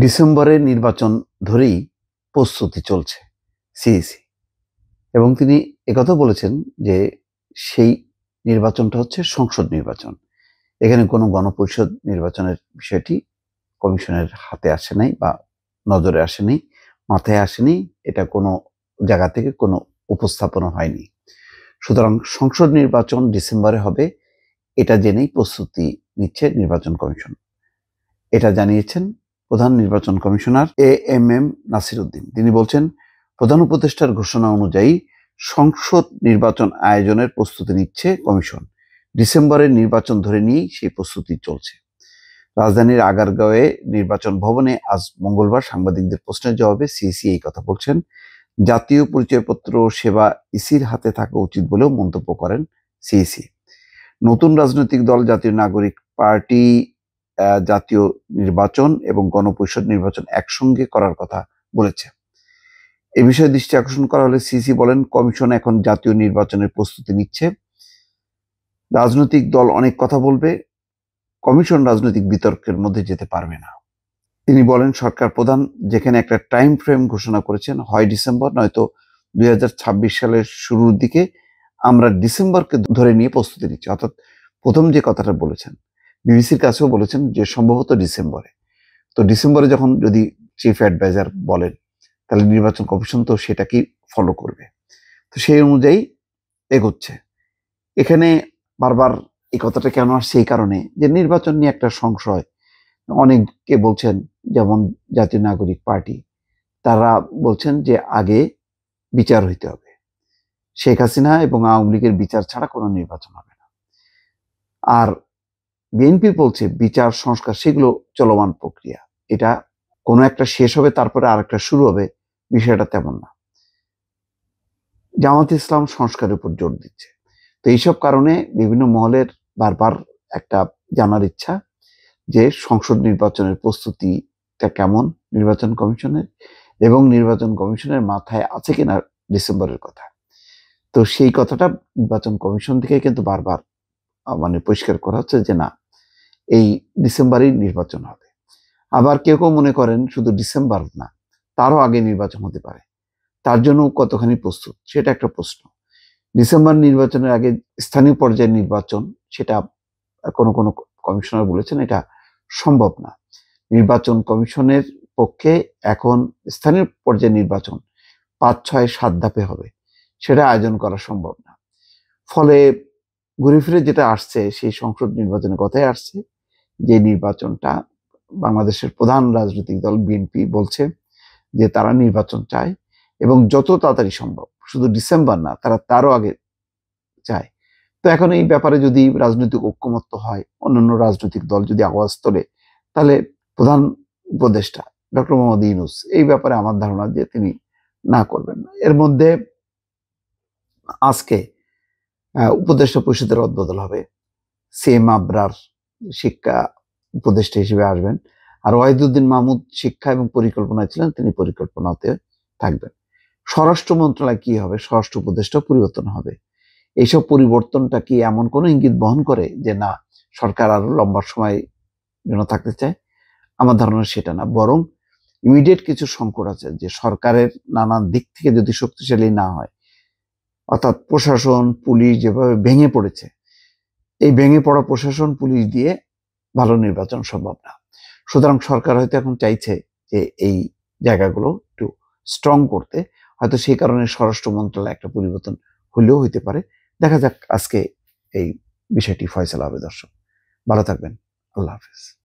ডিসেম্বরে নির্বাচন ধরেই প্রস্তুতি চলছে সিইসি এবং তিনি একথা বলেছেন যে সেই নির্বাচনটা হচ্ছে সংসদ নির্বাচন। এখানে কোনো গণপরিষদ নির্বাচনের বিষয়টি কমিশনের হাতে আসে নাই বা নজরে আসেনি, মাথায় আসেনি, এটা কোনো জায়গা থেকে কোনো উপস্থাপনা হয়নি। সুতরাং সংসদ নির্বাচন ডিসেম্বরে হবে, এটা জেনেই প্রস্তুতি নিচ্ছে নির্বাচন কমিশন। এটা জানিয়েছেন প্রধান নির্বাচন কমিশনার এএমএম নাসির উদ্দিন। তিনি বলছেন, প্রধান উপদেষ্টার ঘোষণা অনুযায়ী সংসদ নির্বাচন আয়োজনের প্রস্তুতি নিচ্ছে কমিশন। ডিসেম্বরের নির্বাচন ধরে নিয়েই সেই প্রস্তুতি চলছে। রাজধানীর আগারগাঁওয়ে নির্বাচন ভবনে আজ মঙ্গলবার সাংবাদিকদের প্রশ্নের জবাবে সিইসি এই কথা বলছেন। জাতীয় পরিচয়পত্র সেবা ইসির হাতে থাকা উচিত বলেও মন্তব্য করেন সিইসি। নতুন রাজনৈতিক দল জাতীয় নাগরিক পার্টি জাতীয় নির্বাচন এবং গণপরিষদ নির্বাচন একসঙ্গে করার কথা বলেছে। এ বিষয়ে দৃষ্টি আকর্ষণ করা হলে সিইসি বলেন, কমিশন এখন জাতীয় নির্বাচনের প্রস্তুতি নিচ্ছে। রাজনৈতিক দল অনেক কথা বলবে, কমিশন রাজনৈতিক বিতর্কের মধ্যে যেতে পারবে না। তিনি বলেন, সরকার প্রধান যেখানে একটা টাইম ফ্রেম ঘোষণা করেছেন, হয় ডিসেম্বর নয়তো 2026 সালের শুরুর দিকে, আমরা ডিসেম্বরকে ধরে নিয়ে প্রস্তুতি নিচ্ছি। অর্থাৎ প্রথম যে কথাটা বলেছেন, বিবিসির কাছেও বলেছেন যে সম্ভবত ডিসেম্বরে। তো ডিসেম্বরে যখন যদি চিফ অ্যাডভাইজার বলেন, তাহলে নির্বাচন কমিশন তো সেটাকেই ফলো করবে। তো সেই অনুযায়ী এগোচ্ছে। এখানে বারবার এই কথাটা কেন আসছে? এই কারণে যে নির্বাচন নিয়ে একটা সংশয় অনেকে বলছেন, যেমন জাতীয় নাগরিক পার্টি, তারা বলছেন যে আগে বিচার হইতে হবে। শেখ হাসিনা এবং আওয়ামী লীগের বিচার ছাড়া কোনো নির্বাচন হবে না। আর বিএনপি বলছে বিচার সংস্কার সেগুলো চলমান প্রক্রিয়া, এটা কোনো একটা শেষ হবে তারপরে আরেকটা শুরু হবে, বিষয়টা তেমন না। জামাত ইসলাম সংস্কারের উপর জোর দিচ্ছে। তো এইসব কারণে বিভিন্ন মহলের বারবার একটা জানার ইচ্ছা যে সংসদ নির্বাচনের প্রস্তুতিটা কেমন নির্বাচন কমিশনের, এবং নির্বাচন কমিশনের মাথায় আছে কিনা ডিসেম্বরের কথা। তো সেই কথাটা নির্বাচন কমিশন থেকে কিন্তু বারবার মানে পরিষ্কার করা হচ্ছে যে না, এই ডিসেম্বরেই নির্বাচন হবে। আবার কেউ কেউ মনে করেন শুধু ডিসেম্বর না, তারও আগে নির্বাচন হতে পারে। তার জন্য কতখানি প্রস্তুত সেটা একটা প্রশ্ন। ডিসেম্বর নির্বাচনের আগে স্থানীয় পর্যায়ের নির্বাচন, সেটা কোনো কোনো কমিশনার বলেছেন এটা সম্ভব না। নির্বাচন কমিশনের পক্ষে এখন স্থানীয় পর্যায়ের নির্বাচন 5, 6, 7 ধাপে হবে, সেটা আয়োজন করা সম্ভব না। ফলে ঘুরে ফিরে যেটা আসছে, সেই সংসদ নির্বাচনের কথাই আসছে, যে নির্বাচনটা বাংলাদেশের প্রধান রাজনৈতিক দল বিএনপি বলছে যে তারা নির্বাচন চায় এবং যত তাড়াতাড়ি সম্ভব, শুধু ডিসেম্বর না, তারা তারও আগে চায়। তো এখন এই ব্যাপারে যদি রাজনৈতিক ঐক্যমত্য হয়, অন্যান্য রাজনৈতিক দল যদি আওয়াজ তোলে, তাহলে প্রধান উপদেষ্টা ডক্টর মোহাম্মদ ইউনূস এই ব্যাপারে আমার ধারণা যে তিনি না করবেন না। এর মধ্যে আজকে উপদেষ্টা পরিষদের রদবদল হবে। সিএম আবরার শিক্ষা উপদেষ্টা হিসেবে আসবেন, আর ওয়াহিদুদ্দিন মাহমুদ শিক্ষা এবং পরিকল্পনায় ছিলেন, তিনি পরিকল্পনাতে থাকবেন। স্বরাষ্ট্র মন্ত্রণালয় কি হবে? স্বরাষ্ট্র উপদেষ্টা পরিবর্তন হবে। এইসব পরিবর্তনটা কি এমন কোনো ইঙ্গিত বহন করে যে না, সরকার আরো লম্বা সময় জন্য থাকতে চায়? আমার ধারণা সেটা না, বরং ইমিডিয়েট কিছু সংকট আছে, যে সরকারের নানান দিক থেকে যদি শক্তিশালী না হয়, অর্থাৎ প্রশাসন পুলিশ যেভাবে ভেঙে পড়েছে, এই ভেঙে পড়া প্রশাসন পুলিশ দিয়ে ভালো নির্বাচন সম্ভব না। সুতরাং সরকার হয়তো এখন চাইছে যে এই জায়গাগুলো একটু স্ট্রং করতে, হয়তো সেই কারণে স্বরাষ্ট্র মন্ত্রণালয়ে একটা পরিবর্তন হলেও হইতে পারে। দেখা যাক আজকে এই বিষয়টি ফয়সালা হবে। দর্শক ভালো থাকবেন, আল্লাহ হাফেজ।